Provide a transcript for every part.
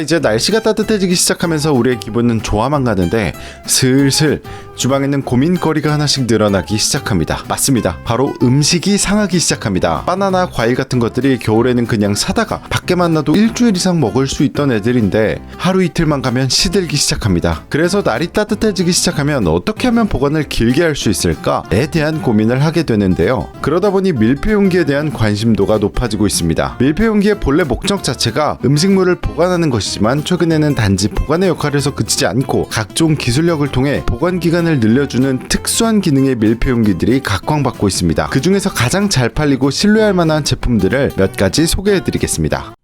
이제 날씨가 따뜻해지기 시작하면서 우리의 기분은 좋아만 가는데 슬슬 주방에는 고민거리가 하나씩 늘어나기 시작합니다. 맞습니다. 바로 음식이 상하기 시작합니다. 바나나, 과일 같은 것들이 겨울에는 그냥 사다가 밖에만 놔도 일주일 이상 먹을 수 있던 애들인데 하루 이틀만 가면 시들기 시작합니다. 그래서 날이 따뜻해지기 시작하면 어떻게 하면 보관을 길게 할 수 있을까에 대한 고민을 하게 되는데요. 그러다 보니 밀폐용기에 대한 관심도가 높아지고 있습니다. 밀폐용기의 본래 목적 자체가 음식물을 보관하는 것이지만 최근에는 단지 보관의 역할에서 그치지 않고 각종 기술력을 통해 보관 기간을 늘려주는 특수한 기능의 밀폐용기들이 각광받고 있습니다. 그 중에서 가장 잘 팔리고 신뢰할 만한 제품들을 몇 가지 소개해드리겠습니다.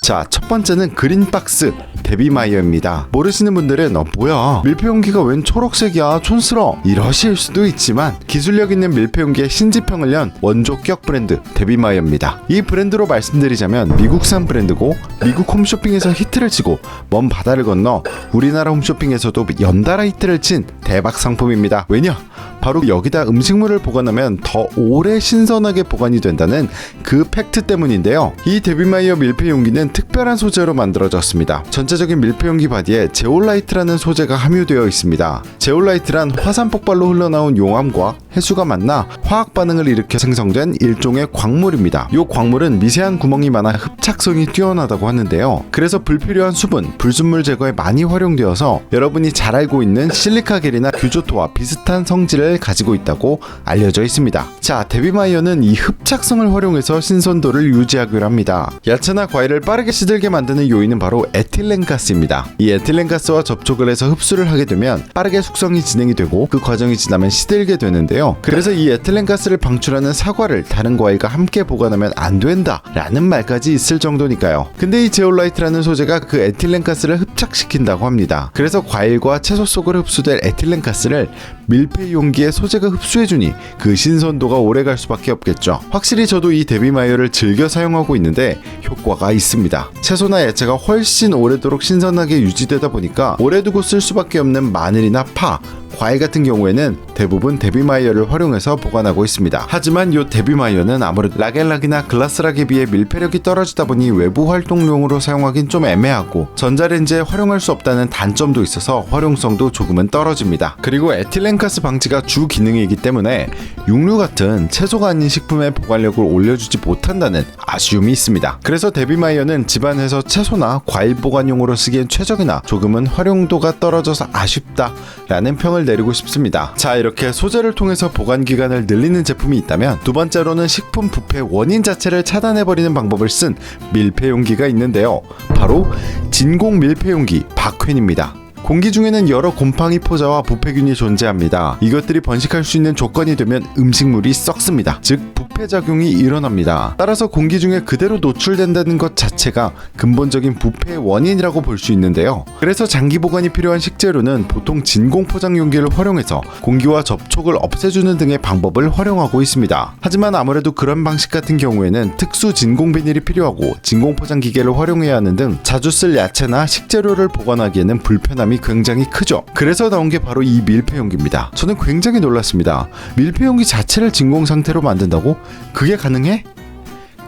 자, 첫 번째는 그린박스 데비마이어입니다. 모르시는 분들은 뭐야 밀폐용기가 웬 초록색이야 촌스러워 이러실 수도 있지만 기술력 있는 밀폐용기의 신지평을 연 원조격 브랜드 데비마이어입니다. 이 브랜드로 말씀드리자면 미국산 브랜드고 미국 홈쇼핑에서 히트를 치고 먼 바다를 건너 우리나라 홈쇼핑에서도 연달아 히트를 친 대박 상품입니다. 왜냐? 바로 여기다 음식물을 보관하면 더 오래 신선하게 보관이 된다는 그 팩트 때문인데요. 이 데비마이어 밀폐용기는 특별한 소재로 만들어졌습니다. 전체적인 밀폐용기 바디에 제올라이트라는 소재가 함유되어 있습니다. 제올라이트란 화산 폭발로 흘러나온 용암과 해수가 만나 화학 반응을 일으켜 생성된 일종의 광물입니다. 이 광물은 미세한 구멍이 많아 흡착성이 뛰어나다고 하는데요. 그래서 불필요한 수분, 불순물 제거에 많이 활용되어서 여러분이 잘 알고 있는 실리카겔이나 규조토와 비슷한 성질을 가지고 있다고 알려져 있습니다. 자, 데비마이어는 이 흡착성을 활용해서 신선도를 유지하기로 합니다. 야채나 과일을 빠르게 시들게 만드는 요인은 바로 에틸렌가스입니다. 이 에틸렌가스와 접촉을 해서 흡수를 하게 되면 빠르게 숙성이 진행이 되고 그 과정이 지나면 시들게 되는데요. 그래서 이 에틸렌가스를 방출하는 사과를 다른 과일과 함께 보관하면 안 된다 라는 말까지 있을 정도니까요. 근데 이 제올라이트라는 소재가 그 에틸렌가스를 흡착시킨다고 합니다. 그래서 과일과 채소 속으로 흡수될 에틸렌가스를 밀폐용기에 소재가 흡수해주니 그 신선도가 오래갈 수밖에 없겠죠. 확실히 저도 이 데비마이어를 즐겨 사용하고 있는데 효과가 있습니다. 채소나 야채가 훨씬 오래도록 신선하게 유지되다 보니까 오래 두고 쓸 수밖에 없는 마늘이나 파, 과일 같은 경우에는 대부분 데비마이어를 활용해서 보관하고 있습니다. 하지만 이 데비마이어는 아무래도 라겔락이나 글라스락에 비해 밀폐력이 떨어지다 보니 외부 활동용으로 사용하긴 좀 애매하고 전자레인지에 활용할 수 없다는 단점도 있어서 활용성도 조금은 떨어집니다. 그리고 에틸렌가스 방지가 주 기능이기 때문에 육류 같은 채소가 아닌 식품의 보관력을 올려주지 못한다는 아쉬움이 있습니다. 그래서 데비마이어는 집안에서 채소나 과일 보관용으로 쓰기엔 최적이나 조금은 활용도가 떨어져서 아쉽다라는 평을 내리고 싶습니다. 자, 이렇게 소재를 통해서 보관 기간을 늘리는 제품이 있다면 두 번째로는 식품 부패 원인 자체를 차단해버리는 방법을 쓴 밀폐용기가 있는데요. 바로 진공 밀폐용기 박퀸입니다. 공기 중에는 여러 곰팡이 포자와 부패균이 존재합니다. 이것들이 번식할 수 있는 조건이 되면 음식물이 썩습니다. 즉 부패작용이 일어납니다. 따라서 공기 중에 그대로 노출된다는 것 자체가 근본적인 부패의 원인이라고 볼 수 있는데요. 그래서 장기 보관이 필요한 식재료는 보통 진공 포장 용기를 활용해서 공기와 접촉을 없애주는 등의 방법을 활용하고 있습니다. 하지만 아무래도 그런 방식 같은 경우에는 특수 진공 비닐이 필요하고 진공 포장 기계를 활용해야 하는 등 자주 쓸 야채나 식재료를 보관하기에는 불편함이 굉장히 크죠. 그래서 나온 게 바로 이 밀폐용기입니다. 저는 굉장히 놀랐습니다. 밀폐용기 자체를 진공 상태로 만든다고? 그게 가능해?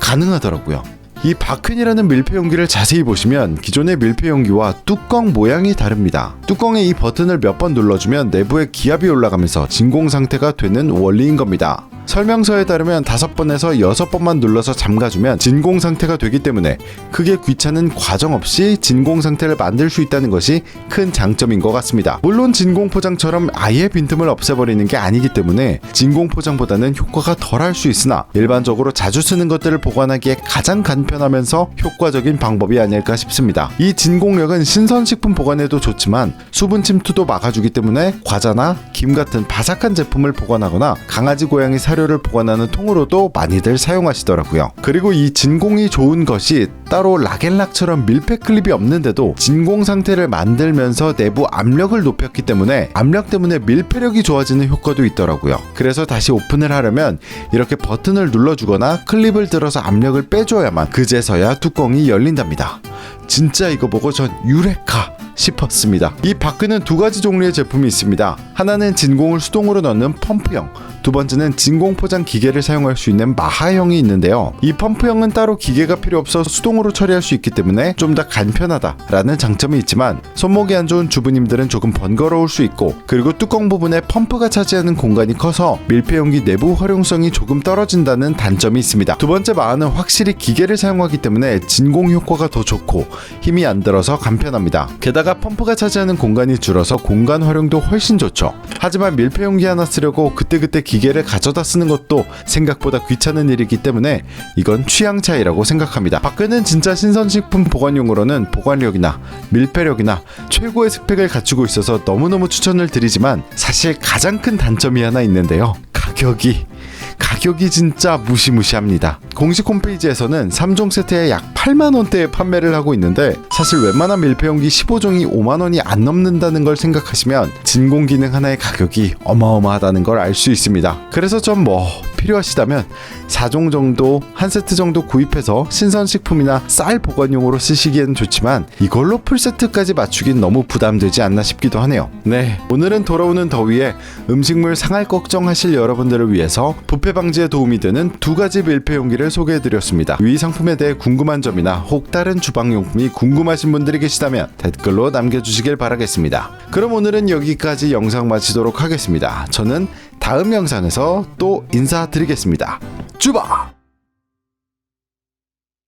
가능하더라고요. 이 박퀸이라는 밀폐용기를 자세히 보시면 기존의 밀폐용기와 뚜껑 모양이 다릅니다. 뚜껑에 이 버튼을 몇 번 눌러주면 내부에 기압이 올라가면서 진공 상태가 되는 원리인 겁니다. 설명서에 따르면 5번에서 6번만 눌러서 잠가주면 진공 상태가 되기 때문에 크게 귀찮은 과정 없이 진공 상태를 만들 수 있다는 것이 큰 장점인 것 같습니다. 물론 진공 포장처럼 아예 빈틈을 없애버리는 게 아니기 때문에 진공 포장보다는 효과가 덜할 수 있으나 일반적으로 자주 쓰는 것들을 보관하기에 가장 간편하면서 효과적인 방법이 아닐까 싶습니다. 이 진공력은 신선식품 보관에도 좋지만 수분 침투도 막아주기 때문에 과자나 김 같은 바삭한 제품을 보관하거나 강아지 고양이 사료를 보관하는 통으로도 많이들 사용하시더라고요. 그리고 이 진공이 좋은 것이 따로 라겔락처럼 밀폐 클립이 없는데도 진공 상태를 만들면서 내부 압력을 높였기 때문에 압력 때문에 밀폐력이 좋아지는 효과도 있더라고요. 그래서 다시 오픈을 하려면 이렇게 버튼을 눌러주거나 클립을 들어서 압력을 빼줘야만 그제서야 뚜껑이 열린답니다. 진짜 이거 보고 전 유레카 싶었습니다. 이 바퀴는 두 가지 종류의 제품이 있습니다. 하나는 진공을 수동으로 넣는 펌프형 두 번째는 진공 포장 기계를 사용할 수 있는 마하형이 있는데요. 이 펌프형은 따로 기계가 필요 없어 수동으로 처리할 수 있기 때문에 좀 더 간편하다라는 장점이 있지만 손목이 안 좋은 주부님들은 조금 번거로울 수 있고, 그리고 뚜껑 부분에 펌프가 차지하는 공간이 커서 밀폐용기 내부 활용성이 조금 떨어진다는 단점이 있습니다. 두 번째 마하는 확실히 기계를 사용하기 때문에 진공 효과가 더 좋고 힘이 안 들어서 간편합니다. 게다가 펌프가 차지하는 공간이 줄어서 공간 활용도 훨씬 좋죠. 하지만 밀폐용기 하나 쓰려고 그때그때 기계를 가져다 쓰는 것도 생각보다 귀찮은 일이기 때문에 이건 취향 차이라고 생각합니다. 밖에는 진짜 신선식품 보관용으로는 보관력이나 밀폐력이나 최고의 스펙을 갖추고 있어서 너무너무 추천을 드리지만, 사실 가장 큰 단점이 하나 있는데요. 가격이 진짜 무시무시합니다. 공식 홈페이지에서는 3종 세트에 약 8만원대에 판매를 하고 있는데, 사실 웬만한 밀폐용기 15종이 5만원이 안 넘는다는 걸 생각하시면 진공 기능 하나의 가격이 어마어마하다는 걸 알 수 있습니다. 그래서 좀 필요하시다면 4종 정도, 한 세트 정도 구입해서 신선식품이나 쌀 보관용으로 쓰시기엔 좋지만 이걸로 풀세트까지 맞추긴 너무 부담되지 않나 싶기도 하네요. 네, 오늘은 돌아오는 더위에 음식물 상할 걱정하실 여러분들을 위해서 부패 방지에 도움이 되는 두 가지 밀폐용기를 소개해드렸습니다. 이 상품에 대해 궁금한 점이나 혹 다른 주방용품이 궁금하신 분들이 계시다면 댓글로 남겨주시길 바라겠습니다. 그럼 오늘은 여기까지 영상 마치도록 하겠습니다. 저는 다음 영상에서 또 인사드리겠습니다. 쭈바!